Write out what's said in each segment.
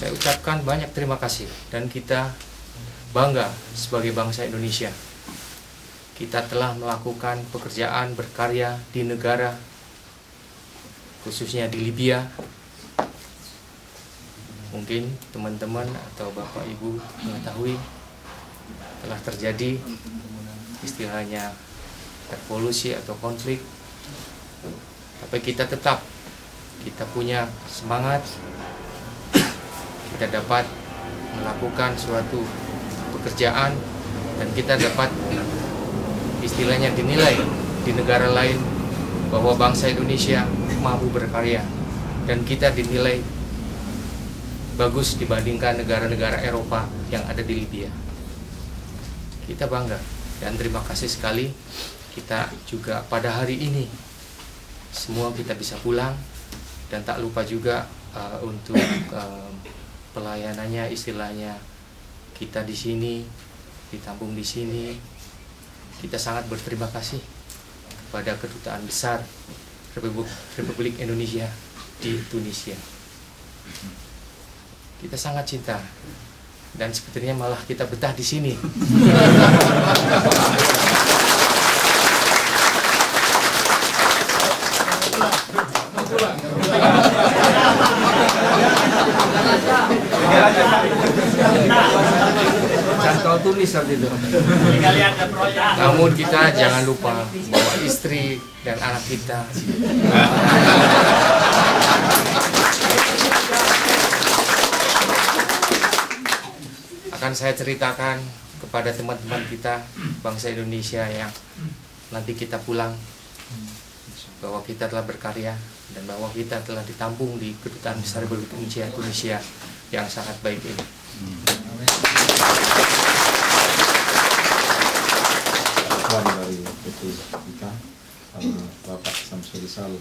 Saya ucapkan banyak terima kasih, dan kita bangga sebagai bangsa Indonesia. Kita telah melakukan pekerjaan berkarya di negara, khususnya di Libya. Mungkin teman-teman atau Bapak Ibu mengetahui telah terjadi istilahnya revolusi atau konflik. Tapi kita punya semangat, kita dapat melakukan suatu pekerjaan, dan kita dapat istilahnya dinilai di negara lain bahwa bangsa Indonesia mampu berkarya, dan kita dinilai bagus dibandingkan negara-negara Eropa yang ada di Libya. Kita bangga dan terima kasih sekali. Kita juga pada hari ini semua kita bisa pulang, dan tak lupa juga untuk pelayanannya, istilahnya kita di sini, ditampung di sini. Kita sangat berterima kasih kepada Kedutaan Besar Republik Indonesia di Tunisia. Kita sangat cinta, dan sepertinya malah kita betah di sini. Cantol tulis itu. Namun kita jangan lupa bawa istri dan anak kita. Akan saya ceritakan kepada teman-teman kita bangsa Indonesia yang nanti kita pulang, bahwa kita telah berkarya dan bahwa kita telah ditampung di Kedutaan Besar Republik Indonesia Tunisia yang sangat baik ini. Dari PT Ika, Bapak Samsul Rizal,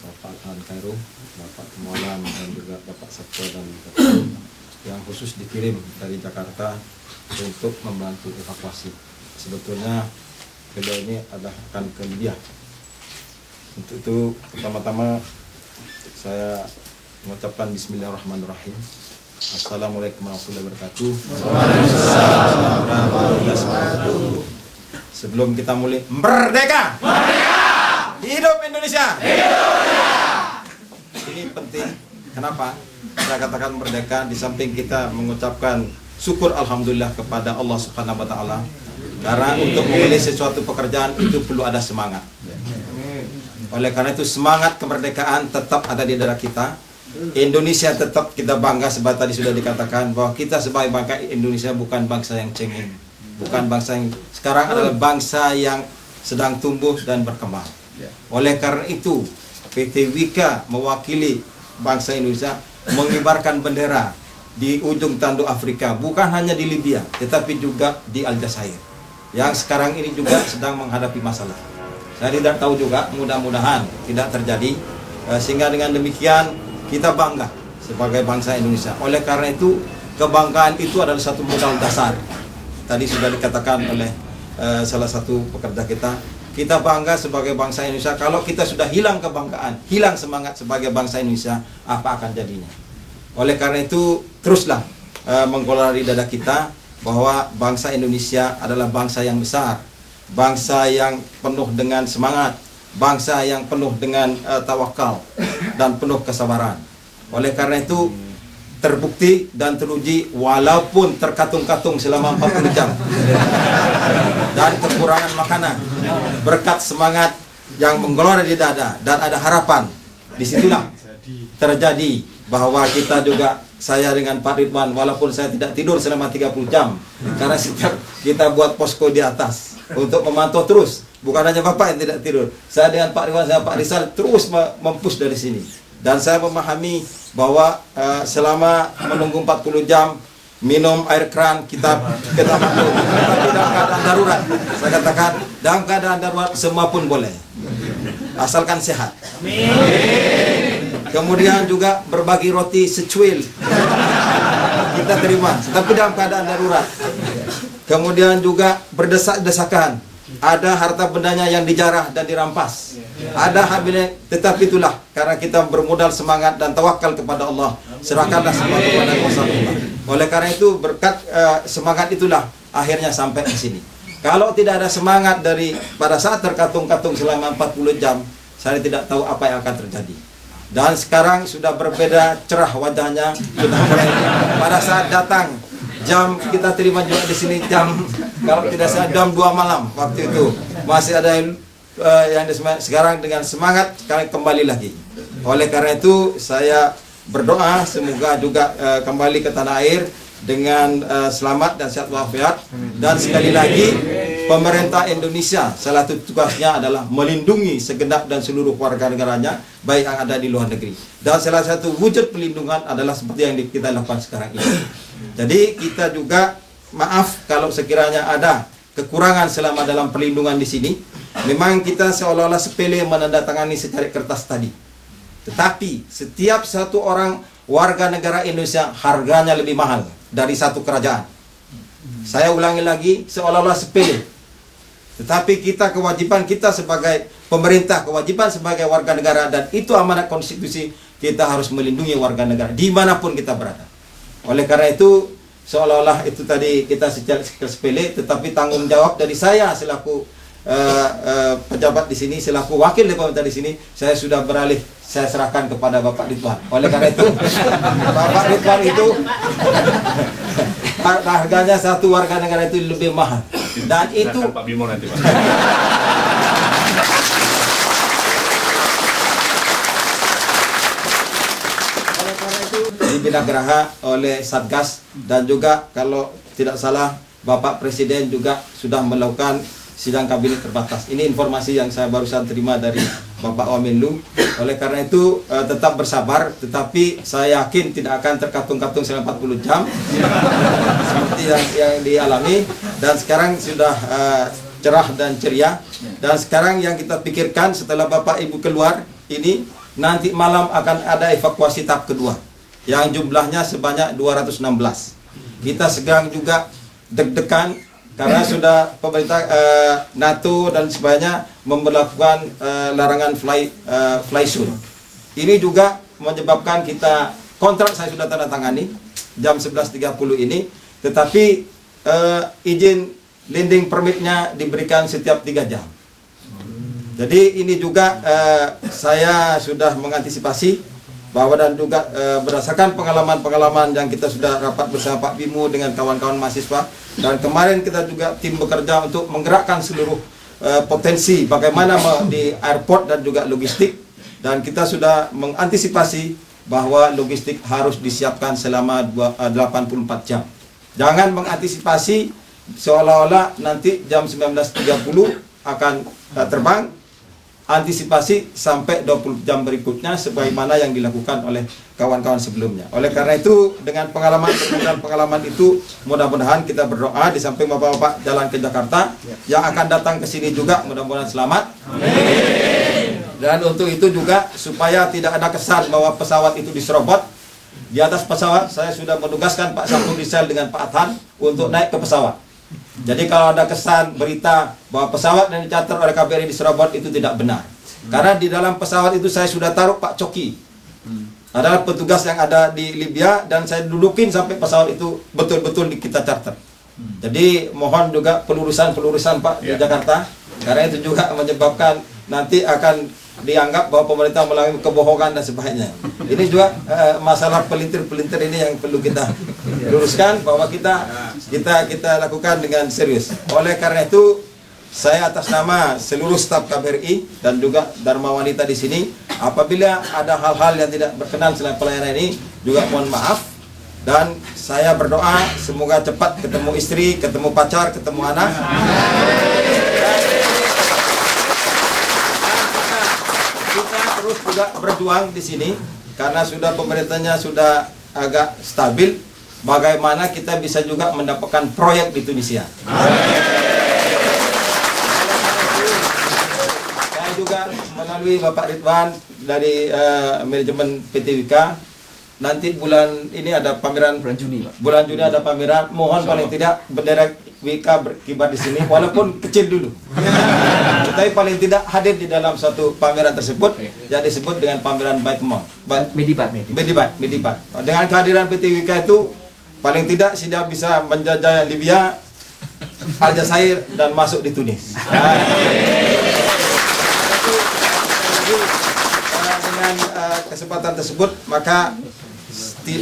Bapak Han Kairo, Bapak Kemualan, dan juga Bapak Sabto dan Bapak yang khusus dikirim dari Jakarta untuk membantu evakuasi. Sebetulnya beliau ini akan ke Libya. Untuk itu pertama-tama saya mengucapkan Bismillahirrahmanirrahim. Assalamualaikum warahmatullahi wabarakatuh. Sebelum kita mulai, merdeka! Merdeka! Hidup Indonesia! Hidup Indonesia! Ini penting. Kenapa? Saya katakan merdeka, di samping kita mengucapkan syukur alhamdulillah kepada Allah Subhanahu wa taala. Karena untuk memilih sesuatu pekerjaan itu perlu ada semangat. Oleh karena itu semangat kemerdekaan tetap ada di dada kita. Indonesia tetap kita bangga, sebab tadi sudah dikatakan bahwa kita sebagai bangsa Indonesia bukan bangsa yang cengeng, bukan bangsa yang sekarang adalah bangsa yang sedang tumbuh dan berkembang. Oleh karena itu PT Wika mewakili bangsa Indonesia mengibarkan bendera di ujung tanduk Afrika, bukan hanya di Libya tetapi juga di Aljazair yang sekarang ini juga sedang menghadapi masalah. Saya tidak tahu juga, mudah-mudahan tidak terjadi, sehingga dengan demikian kita bangga sebagai bangsa Indonesia. Oleh karena itu, kebanggaan itu adalah satu modal dasar. Tadi sudah dikatakan oleh salah satu pekerja kita bangga sebagai bangsa Indonesia. Kalau kita sudah hilang kebanggaan, hilang semangat sebagai bangsa Indonesia, apa akan jadinya? Oleh karena itu, teruslah menggelari dada kita bahwa bangsa Indonesia adalah bangsa yang besar, bangsa yang penuh dengan semangat, bangsa yang penuh dengan tawakal dan penuh kesabaran. Oleh karena itu terbukti dan teruji walaupun terkatung-katung selama 40 jam dan kekurangan makanan, berkat semangat yang menggelora di dada dan ada harapan, disitulah terjadi bahwa kita juga, saya dengan Pak Ridwan, walaupun saya tidak tidur selama 30 jam karena kita buat posko di atas untuk memantau terus. Bukan hanya Bapak yang tidak tidur, saya dengan Pak Ridwan dan Pak Rizal terus mempush dari sini. Dan saya memahami bahwa selama menunggu 40 jam minum air keran kita maklum. Tapi dalam keadaan darurat, saya katakan dalam keadaan darurat semua pun boleh, asalkan sehat. Amin. Kemudian juga berbagi roti secuil kita terima, tapi dalam keadaan darurat. Kemudian juga berdesak-desakan, ada harta bendanya yang dijarah dan dirampas, ada habisnya, tetapi itulah karena kita bermodal semangat dan tawakal kepada Allah, serahkanlah semua kepada kuasa Allah. Oleh karena itu berkat semangat itulah akhirnya sampai di sini. Kalau tidak ada semangat dari pada saat terkatung-katung selama 40 jam, saya tidak tahu apa yang akan terjadi. Dan sekarang sudah berbeda cerah wajahnya, sudah mulai pada saat datang jam kita terima juga di sini jam kalau tidak salah jam 2 malam waktu itu masih ada yang sekarang dengan semangat sekarang kembali lagi. Oleh karena itu saya berdoa semoga juga kembali ke tanah air dengan selamat dan sehat walafiat. Dan sekali lagi pemerintah Indonesia salah satu tugasnya adalah melindungi segenap dan seluruh warga negaranya baik yang ada di luar negeri. Dan salah satu wujud pelindungan adalah seperti yang kita lakukan sekarang ini. Jadi kita juga maaf kalau sekiranya ada kekurangan selama dalam perlindungan di sini. Memang kita seolah-olah sepele menandatangani secari kertas tadi. Tetapi setiap satu orang warga negara Indonesia harganya lebih mahal dari satu kerajaan. Saya ulangi lagi, seolah-olah sepele. Tetapi kita kewajiban kita sebagai pemerintah, kewajiban sebagai warga negara, dan itu amanat konstitusi, kita harus melindungi warga negara dimanapun kita berada. Oleh karena itu, seolah-olah itu tadi kita secara sepele, tetapi tanggung jawab dari saya selaku pejabat di sini, selaku wakil dari pemerintah di sini, saya sudah beralih, saya serahkan kepada Bapak Ridwan. Oleh karena itu, Bapak Ridwan itu harganya satu warga negara itu lebih mahal. Dan itu Pak Bimo nanti, Pak. di Binagraha oleh Satgas, dan juga kalau tidak salah Bapak Presiden juga sudah melakukan sidang kabinet terbatas. Ini informasi yang saya barusan terima dari Bapak Wamenlu. Oleh karena itu tetap bersabar, tetapi saya yakin tidak akan terkatung-katung selama 40 jam seperti yang dialami. Dan sekarang sudah cerah dan ceria. Dan sekarang yang kita pikirkan setelah Bapak Ibu keluar ini, nanti malam akan ada evakuasi tahap kedua yang jumlahnya sebanyak 216. Kita sekarang juga deg-degan karena sudah pemerintah NATO dan sebagainya memberlakukan larangan fly zone. Ini juga menyebabkan kita kontrak saya sudah tanda tangani jam 11.30 ini, tetapi izin landing permitnya diberikan setiap 3 jam. Jadi ini juga saya sudah mengantisipasi bahwa, dan juga berdasarkan pengalaman-pengalaman yang kita sudah rapat bersama Pak Bimo dengan kawan-kawan mahasiswa, dan kemarin kita juga tim bekerja untuk menggerakkan seluruh potensi bagaimana di airport dan juga logistik, dan kita sudah mengantisipasi bahwa logistik harus disiapkan selama 84 jam. Jangan mengantisipasi seolah-olah nanti jam 19.30 akan terbang. Antisipasi sampai 20 jam berikutnya sebagaimana yang dilakukan oleh kawan-kawan sebelumnya. Oleh karena itu, dengan pengalaman itu, mudah-mudahan kita berdoa di samping Bapak-bapak jalan ke Jakarta yang akan datang ke sini juga mudah-mudahan selamat. Amin. Dan untuk itu juga supaya tidak ada kesan bahwa pesawat itu diserobot. Di atas pesawat saya sudah menugaskan Pak Sabtu Rizal dengan Pak Adhan untuk naik ke pesawat. Jadi kalau ada kesan berita bahwa pesawat yang dicatat oleh KBRI diserobot, itu tidak benar. Karena di dalam pesawat itu saya sudah taruh Pak Coki, adalah petugas yang ada di Libya, dan saya dudukin sampai pesawat itu betul-betul kita charter. Jadi mohon juga pelurusan Pak di Jakarta, karena itu juga menyebabkan nanti akan dianggap bahwa pemerintah melakukan kebohongan dan sebagainya. Ini juga masalah pelintir-pelintir ini yang perlu kita luruskan, bahwa kita lakukan dengan serius. Oleh karena itu, saya atas nama seluruh staf KBRI dan juga Dharma Wanita di sini, apabila ada hal-hal yang tidak berkenan selama pelayanan ini, juga mohon maaf. Dan saya berdoa semoga cepat ketemu istri, ketemu pacar, ketemu anak. Kita terus juga berjuang di sini karena sudah pemerintahnya sudah agak stabil. Bagaimana kita bisa juga mendapatkan proyek di Tunisia. Saya juga melalui Bapak Ridwan dari manajemen PT Wika, nanti bulan ini ada pameran, bulan Juni ada pameran. Mohon paling tidak bendera Wika berkibar di sini, walaupun kecil dulu. tapi paling tidak hadir di dalam suatu pameran tersebut yang disebut dengan pameran Medibat. Medibat. Dengan kehadiran PT WIKA itu paling tidak sudah bisa menjajah Libya, Aljazair dan masuk di Tunis. Dengan kesempatan tersebut maka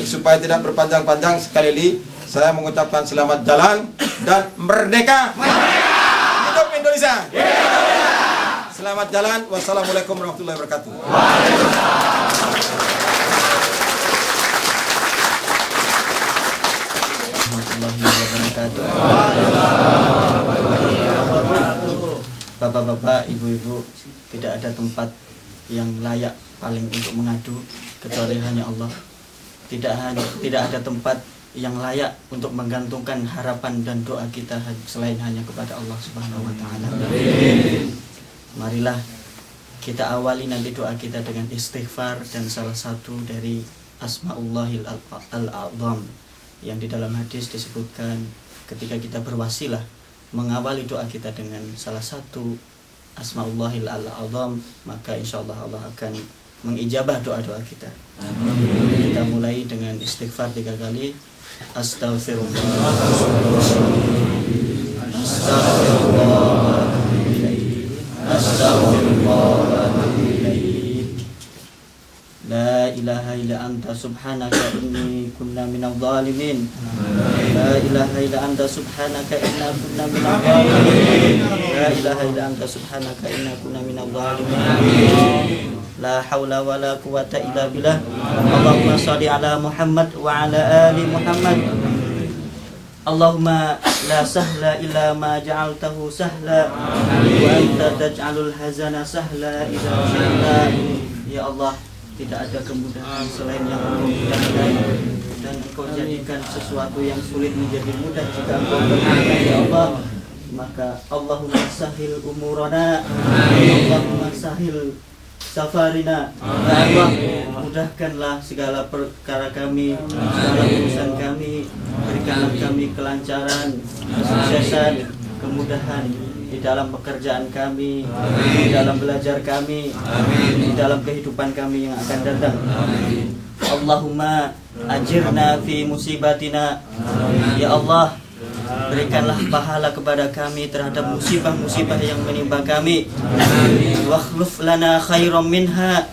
supaya tidak berpanjang-panjang, sekali lagi saya mengucapkan selamat jalan dan merdeka. Hidup Indonesia. Selamat jalan. Wassalamualaikum warahmatullahi wabarakatuh. Bapak-bapak, ibu-ibu, tidak ada tempat yang layak paling untuk mengadu kecuali hanya Allah. Tidak ada tempat yang layak untuk menggantungkan harapan dan doa kita selain hanya kepada Allah Subhanahu wa taala. Marilah kita awali nanti doa kita dengan istighfar dan salah satu dari Asmaullahil Al-A'zam yang di dalam hadis disebutkan ketika kita berwasilah mengawali doa kita dengan salah satu Asmaullahil Al-A'zam, maka insyaallah Allah akan mengijabah doa-doa kita. Kita mulai dengan istighfar 3 kali. Astaghfirullah, La ilaha illa anta subhanaka inni kunna minadh dhalimin. La ilaha illa anta subhanaka inna kunna minadh dhalimin. La ilaha illa anta subhanaka inna kunna minadh dhalimin. La haula wa la quwata illa billah. Allahumma shalli ala Muhammad wa ala ali Muhammad. Allahumma la sahla illa ma ja'altahu sahla wa anta taj'alul hazana sahla idza syi'ta. Ya Allah, tidak ada kemudahan selain yang Engkau mudahkan, dan Engkau jadikan sesuatu yang sulit menjadi mudah jika Engkau berkehendak, ya Allah. Maka Allahumma sahil umurana, Allahumma sahil safarina, ya Allah, mudahkanlah segala perkara kami, segala urusan kami, berikanlah kami kelancaran, kesuksesan, kemudahan di dalam pekerjaan kami, di dalam belajar kami, di dalam kehidupan kami yang akan datang. Allahumma ajirna fi musibatina, ya Allah, berikanlah pahala kepada kami terhadap musibah-musibah yang menimpa kami. Wakhluf lana khairam minha,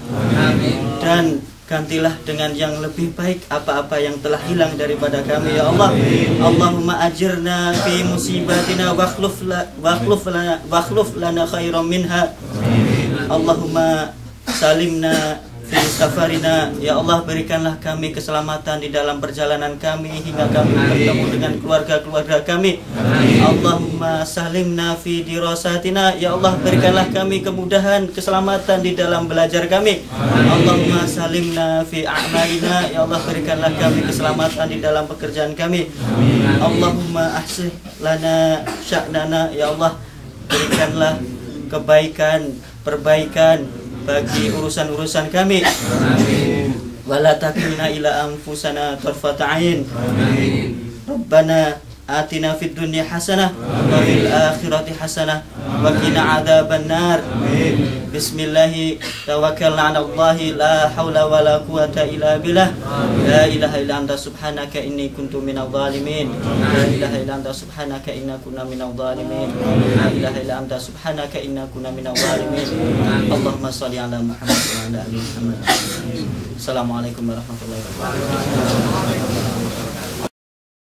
dan gantilah dengan yang lebih baik apa-apa yang telah hilang daripada kami, ya Allah. Allahumma ajirna fi musibatina wakhluf lana khairam minha. Allahumma salimna fi safarina, ya Allah, berikanlah kami keselamatan di dalam perjalanan kami hingga kami bertemu dengan keluarga-keluarga kami. Allahumma salimna fi dirasatina, ya Allah, berikanlah kami kemudahan, keselamatan di dalam belajar kami. Allahumma salimna fi a'malina, ya Allah, berikanlah kami keselamatan di dalam pekerjaan kami. Allahumma ahsih lana sya'nana, ya Allah, berikanlah kebaikan, perbaikan bagi urusan-urusan kami. Wala takilna ila anfusana tarfata ain. Rabbana atina fid dunya hasanah wa fil akhirati hasanah wa qina adzabannar. Bismillah tawakkalna 'ala Allah, la haula wala quwata illa billah. La ilaha illa anta subhanaka inni kuntu minadh dhalimin. La ilaha illa anta subhanaka inna kunna minadh dhalimin. La ilaha illa anta subhanaka inna kunna minadh dhalimin. Allahumma shalli 'ala Muhammad wa 'ala ali Muhammad. Assalamualaikum warahmatullahi wabarakatuh.